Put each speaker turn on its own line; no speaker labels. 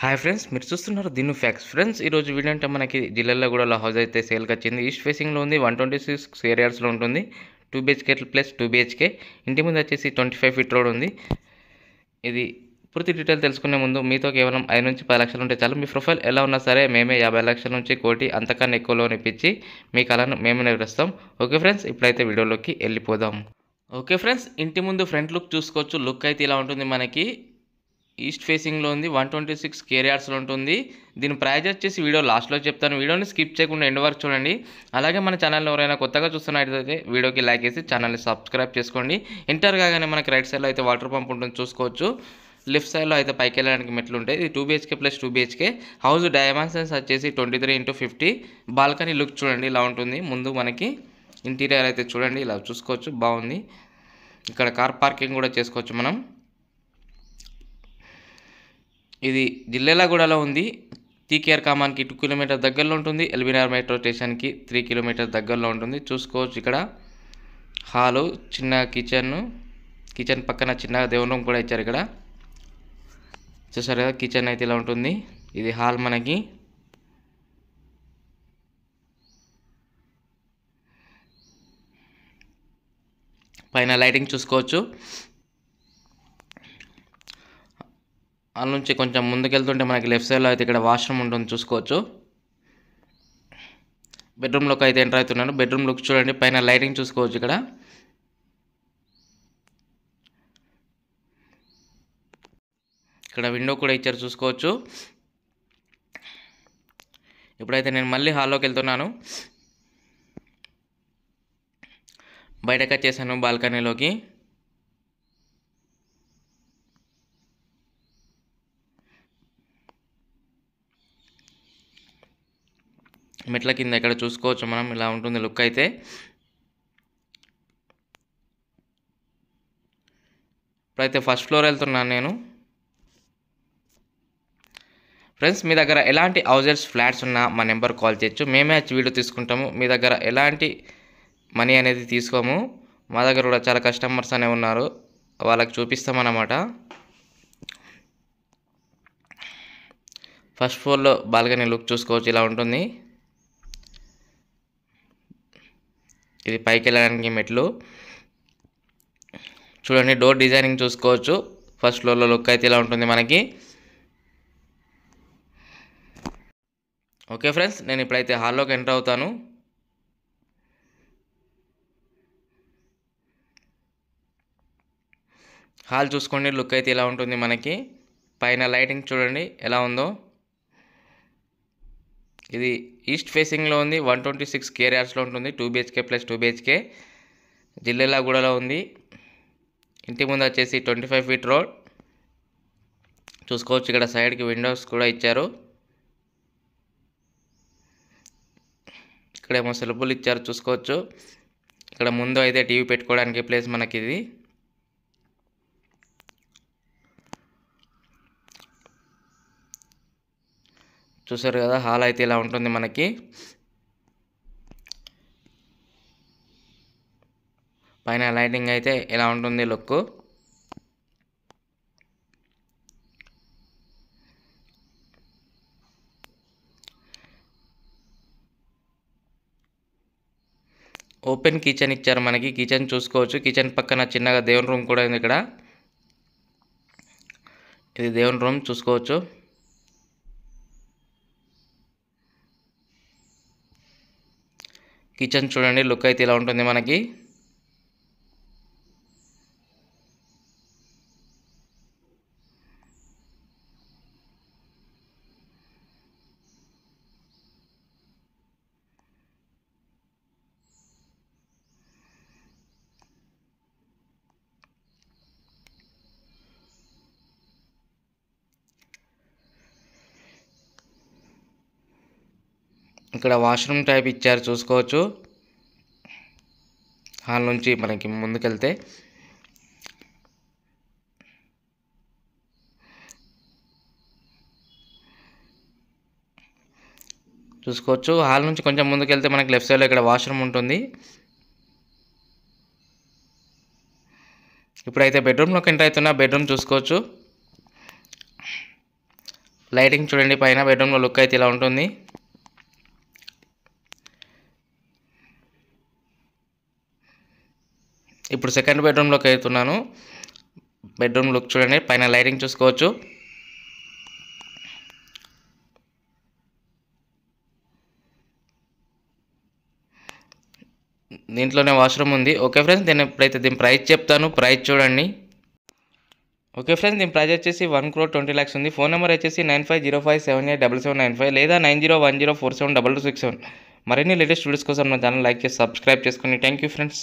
Hi friends, మీరు చూస్తున్నారు దిను fax. Friends, ఈరోజు వీడియో అంటే మనకి జిల్లెళ్ళగూడలో హౌస్ అయితే సేల్కి వచ్చింది. ఈస్ట్ ఫేసింగ్లో ఉంది, 126 ఏరియాస్లో ఉంటుంది. 2 BHK ప్లస్ 2 BHK. ఇంటి ముందు వచ్చేసి 25 ఫీట్ రోడ్ ఉంది. ఇది పూర్తి డీటెయిల్ తెలుసుకునే ముందు మీతో కేవలం 5 నుంచి 10 లక్షలు ఉంటే చాలు. మీ ప్రొఫైల్ ఎలా ఉన్నా సరే మేమే 50 లక్షల నుంచి కోటి అంతకన్నా ఎక్కువ లోన్ ఇప్పించి మీ కళను మేమే నెరవేరుస్తాం. ఓకే ఫ్రెండ్స్, ఇప్పుడైతే వీడియోలోకి వెళ్ళిపోదాం. ఓకే ఫ్రెండ్స్, ఇంటి ముందు ఫ్రంట్ లుక్ చూసుకోవచ్చు. లుక్ అయితే ఇలా ఉంటుంది మనకి. ఈస్ట్ ఫేసింగ్లో ఉంది, 126 కేరియార్స్లో ఉంటుంది. దీని ప్రైజ్ వచ్చేసి వీడియో లాస్ట్లో చెప్తాను. వీడియోని స్కిప్ చేయకుండా ఎండ్ వరకు చూడండి. అలాగే మన ఛానల్లో ఎవరైనా కొత్తగా చూస్తున్నట్టయితే వీడియోకి లైక్ చేసి ఛానల్ని సబ్స్క్రైబ్ చేసుకోండి. ఎంటర్ కాగానే మనకి రైట్ సైడ్లో అయితే వాటర్ పంప్ ఉంటుంది చూసుకోవచ్చు. లెఫ్ట్ సైడ్లో అయితే పైకి వెళ్ళడానికి మెట్లు ఉంటాయి. ఇది 2 BHK plus 2 BHK. House dimensions వచ్చేసి 23x50. బాల్కనీ లుక్ చూడండి ఇలా ఉంటుంది. ముందు మనకి ఇంటీరియర్ అయితే చూడండి ఇలా చూసుకోవచ్చు, బాగుంది. ఇక్కడ కార్ పార్కింగ్ కూడా చేసుకోవచ్చు మనం. ఇది జిల్లెళ్ళగూడలో ఉంది. TKR కామాన్కి 2 కిలోమీటర్ దగ్గరలో ఉంటుంది. ఎల్బీనగర్ మెట్రో స్టేషన్కి 3 కిలోమీటర్ దగ్గరలో ఉంటుంది. చూసుకోవచ్చు ఇక్కడ హాలు, చిన్న కిచెన్ పక్కన చిన్న దేవుని రూమ్ కూడా ఇచ్చారు. ఇక్కడ చూసారు కదా, కిచెన్ అయితే ఇలా ఉంటుంది. ఇది హాల్ మనకి. పైన లైటింగ్ చూసుకోవచ్చు. అందులో నుంచి కొంచెం ముందుకెళ్తుంటే మనకి లెఫ్ట్ సైడ్లో అయితే ఇక్కడ వాష్రూమ్ ఉంటుంది చూసుకోవచ్చు. బెడ్రూమ్లోకి అయితే ఎంటర్ అవుతున్నాను. బెడ్రూమ్ లుక్ చూడండి, పైన లైటింగ్ చూసుకోవచ్చు. ఇక్కడ విండో కూడా ఇచ్చారు చూసుకోవచ్చు. ఇప్పుడైతే నేను మళ్ళీ హాల్లోకి వెళ్తున్నాను. బయటకు వచ్చేసాను బాల్కనీలోకి. మెట్ల కింద ఇక్కడ చూసుకోవచ్చు మనం, ఇలా ఉంటుంది లుక్ అయితే. ఇప్పుడైతే ఫస్ట్ ఫ్లోర్ వెళ్తున్నాను నేను. ఫ్రెండ్స్, మీ దగ్గర ఎలాంటి హౌజెస్ ఫ్లాట్స్ ఉన్నా మా నెంబర్ కాల్ చేయొచ్చు. మేమే వచ్చి వీడియో తీసుకుంటాము. మీ దగ్గర ఎలాంటి మనీ అనేది తీసుకోము. మా దగ్గర కూడా చాలా కస్టమర్స్ అనే ఉన్నారు, వాళ్ళకి చూపిస్తామన్నమాట. ఫస్ట్ ఫ్లోర్లో బాల్కనీ లుక్ చూసుకోవచ్చు, ఇలా ఉంటుంది. ఇది పైకి వెళ్ళడానికి మెట్లు చూడండి. డోర్ డిజైనింగ్ చూసుకోవచ్చు. ఫస్ట్ ఫ్లోర్లో లుక్ అయితే ఇలా ఉంటుంది మనకి. ఓకే ఫ్రెండ్స్, నేను ఇప్పుడైతే హాల్లోకి ఎంటర్ అవుతాను. హాల్ చూసుకోండి, లుక్ అయితే ఇలా ఉంటుంది మనకి. పైన లైటింగ్ చూడండి ఎలా ఉందో. ఇది ఈస్ట్ ఫేసింగ్లో ఉంది, 126 కేరియార్స్లో ఉంటుంది. 2 BHK ప్లస్ 2 BHK. జిల్లెళ్ళగూడలో ఉంది. ఇంటి ముందు వచ్చేసి 25 ఫీట్ రోడ్ చూసుకోవచ్చు. ఇక్కడ సైడ్కి విండోస్ కూడా ఇచ్చారు. ఇక్కడేమో సెల్ఫులు ఇచ్చారు చూసుకోవచ్చు. ఇక్కడ ముందు అయితే టీవీ పెట్టుకోవడానికి ప్లేస్ మనకి ఇది. చూసారు కదా, హాల్ అయితే ఇలా ఉంటుంది మనకి. పైన లైటింగ్ అయితే ఇలా ఉంటుంది లుక్. ఓపెన్ కిచెన్ ఇచ్చారు మనకి. కిచెన్ చూసుకోవచ్చు. కిచెన్ పక్కన చిన్నగా దేవుని రూమ్ కూడా ఉంది. ఇక్కడ ఇది దేవుని రూమ్ చూసుకోవచ్చు. కిచెన్ చూడండి, లుక్ అయితే ఇలా ఉంటుంది మనకి. ఇక్కడ వాష్రూమ్ టైప్ ఇచ్చారు చూసుకోవచ్చు. హాల్ నుంచి మనకి ముందుకెళ్తే చూసుకోవచ్చు. హాల్ నుంచి కొంచెం ముందుకెళ్తే మనకి లెఫ్ట్ సైడ్లో ఇక్కడ వాష్రూమ్ ఉంటుంది. ఇప్పుడైతే బెడ్రూమ్లోకి ఎంటర్ అవుతున్నా. బెడ్రూమ్ చూసుకోవచ్చు. లైటింగ్ చూడండి, పైన బెడ్రూమ్లో లుక్ అయితే ఇలా ఉంటుంది. ఇప్పుడు సెకండ్ బెడ్రూమ్లోకి వెళ్తున్నాను. బెడ్రూమ్ లుక్ చూడండి, పైన లైటింగ్ చూసుకోవచ్చు. దీంట్లోనే వాష్రూమ్ ఉంది. ఓకే ఫ్రెండ్స్, నేను ఇప్పుడైతే దీని ప్రైస్ చెప్తాను. ప్రైస్ చూడండి. ఓకే ఫ్రెండ్స్, దీని ప్రైస్ వచ్చేసి 1,20,00,000 ఉంది. ఫోన్ నెంబర్ వచ్చేసి 9505787795 లేదా 9010472267. మరిన్ని లేటెస్ట్ వీడియోస్ కోసం నా ఛానల్ లైక్ చేసి సబ్స్క్రైబ్ చేసుకోండి. Thank you friends.